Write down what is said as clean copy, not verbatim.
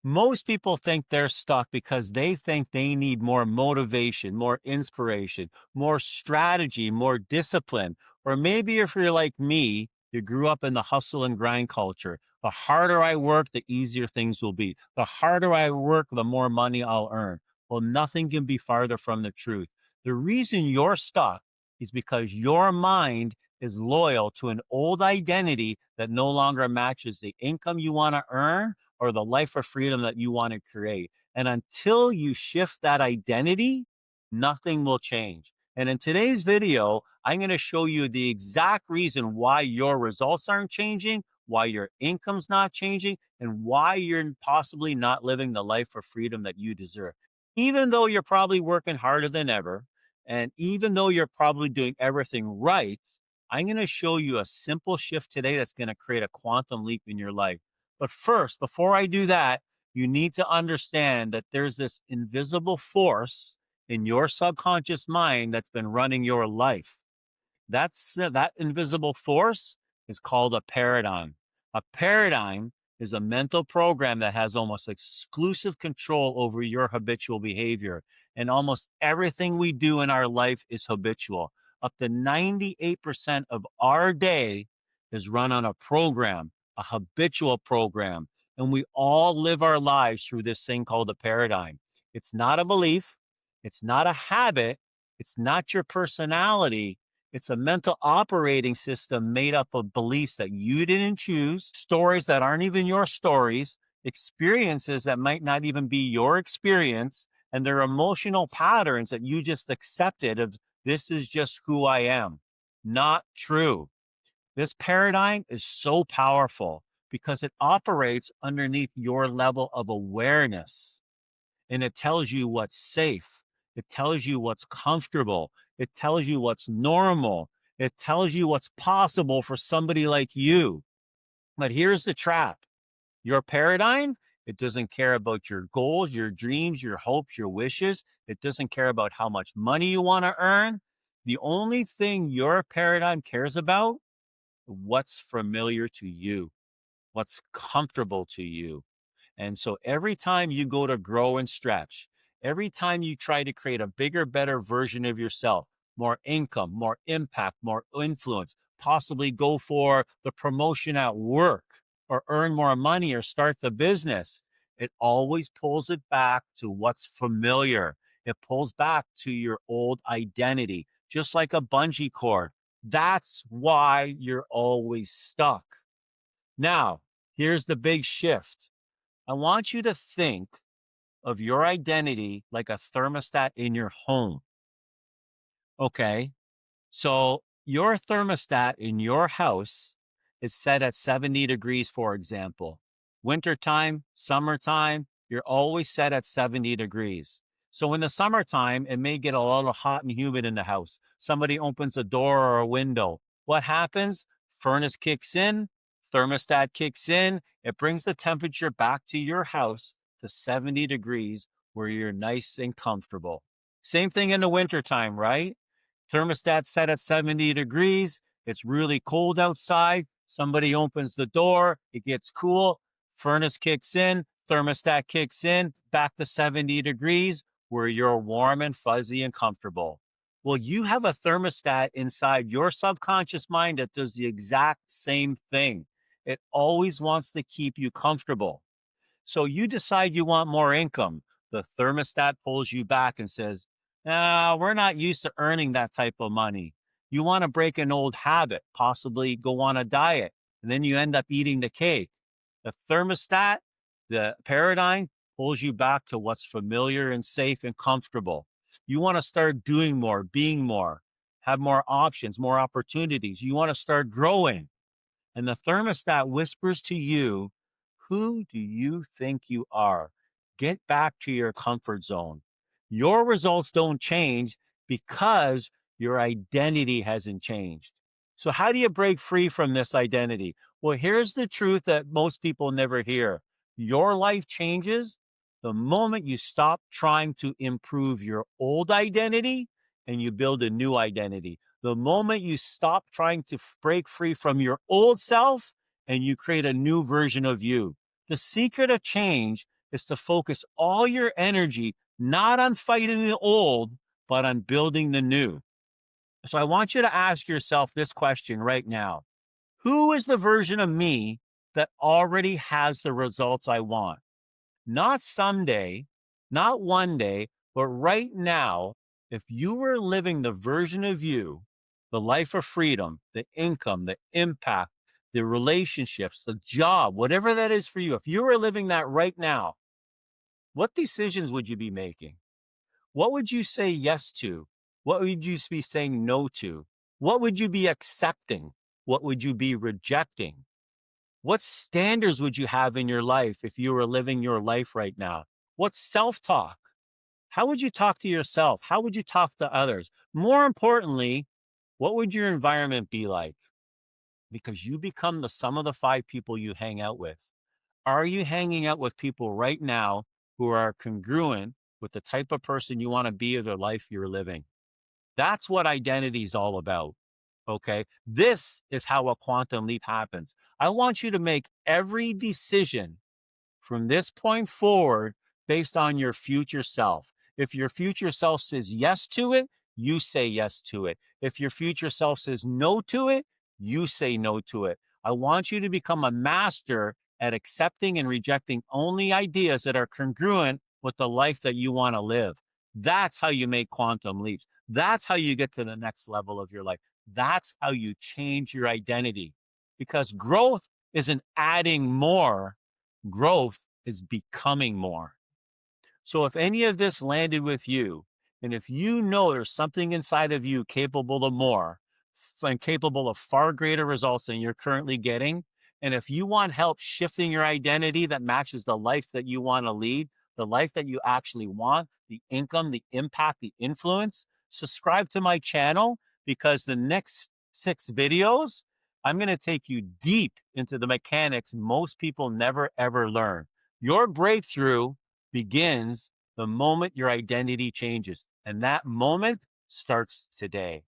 Most people think they're stuck because they think they need more motivation, more inspiration, more strategy, more discipline. Or maybe if you're like me, you grew up in the hustle and grind culture. The harder I work, the easier things will be. The harder I work, the more money I'll earn. Well, nothing can be farther from the truth. The reason you're stuck is because your mind is loyal to an old identity that no longer matches the income you want to earn or the life of freedom that you want to create. And until you shift that identity, nothing will change. And in today's video, I'm going to show you the exact reason why your results aren't changing, why your income's not changing, and why you're possibly not living the life of freedom that you deserve. Even though you're probably working harder than ever, and even though you're probably doing everything right, I'm going to show you a simple shift today that's going to create a quantum leap in your life. But first, before I do that, you need to understand that there's this invisible force in your subconscious mind that's been running your life. That invisible force is called a paradigm. A paradigm is a mental program that has almost exclusive control over your habitual behavior. And almost everything we do in our life is habitual. Up to 98% of our day is run on a program, a habitual program. And we all live our lives through this thing called a paradigm. It's not a belief, it's not a habit, it's not your personality, it's a mental operating system made up of beliefs that you didn't choose, stories that aren't even your stories, experiences that might not even be your experience, and they're emotional patterns that you just accepted of this is just who I am. Not true. This paradigm is so powerful because it operates underneath your level of awareness, and it tells you what's safe. It tells you what's comfortable. It tells you what's normal. It tells you what's possible for somebody like you. But here's the trap. Your paradigm, it doesn't care about your goals, your dreams, your hopes, your wishes. It doesn't care about how much money you want to earn. The only thing your paradigm cares about, what's familiar to you, what's comfortable to you. And so every time you go to grow and stretch, every time you try to create a bigger, better version of yourself, more income, more impact, more influence, possibly go for the promotion at work or earn more money or start the business, it always pulls it back to what's familiar. It pulls back to your old identity, just like a bungee cord. That's why you're always stuck. Now, here's the big shift. I want you to think of your identity like a thermostat in your home. Okay. So your thermostat in your house is set at 70 degrees, for example. Wintertime, summertime, you're always set at 70 degrees. So in the summertime, it may get a little hot and humid in the house. Somebody opens a door or a window. What happens? Furnace kicks in, thermostat kicks in. It brings the temperature back to your house to 70 degrees where you're nice and comfortable. Same thing in the wintertime, right? Thermostat set at 70 degrees. It's really cold outside. Somebody opens the door. It gets cool. Furnace kicks in. Thermostat kicks in. Back to 70 degrees where you're warm and fuzzy and comfortable. Well, you have a thermostat inside your subconscious mind that does the exact same thing. It always wants to keep you comfortable. So you decide you want more income. The thermostat pulls you back and says, "No, we're not used to earning that type of money." You want to break an old habit, possibly go on a diet, and then you end up eating the cake. The thermostat, the paradigm pulls you back to what's familiar and safe and comfortable. You want to start doing more, being more, have more options, more opportunities. You want to start growing. And the thermostat whispers to you, who do you think you are? Get back to your comfort zone. Your results don't change because your identity hasn't changed. So, how do you break free from this identity? Well, here's the truth that most people never hear. Your life changes the moment you stop trying to improve your old identity and you build a new identity. The moment you stop trying to break free from your old self and you create a new version of you. The secret of change is to focus all your energy not on fighting the old, but on building the new. So I want you to ask yourself this question right now. Who is the version of me that already has the results I want? Not someday, not one day, but right now, if you were living the version of you, the life of freedom, the income, the impact, the relationships, the job, whatever that is for you, if you were living that right now, what decisions would you be making? What would you say yes to? What would you be saying no to? What would you be accepting? What would you be rejecting? What standards would you have in your life if you were living your life right now? What self talk? How would you talk to yourself? How would you talk to others? More importantly, what would your environment be like? Because you become the sum of the five people you hang out with. Are you hanging out with people right now who are congruent with the type of person you want to be or the life you're living? That's what identity is all about. Okay. This is how a quantum leap happens. I want you to make every decision from this point forward based on your future self. If your future self says yes to it, you say yes to it. If your future self says no to it, you say no to it. I want you to become a master at accepting and rejecting only ideas that are congruent with the life that you want to live. That's how you make quantum leaps. That's how you get to the next level of your life. That's how you change your identity, because growth isn't adding more. Growth is becoming more. So if any of this landed with you, and if you know there's something inside of you capable of more and capable of far greater results than you're currently getting, and if you want help shifting your identity that matches the life that you want to lead, the life that you actually want, the income, the impact, the influence, subscribe to my channel, because the next 6 videos, I'm going to take you deep into the mechanics most people never ever learn. Your breakthrough begins the moment your identity changes, and that moment starts today.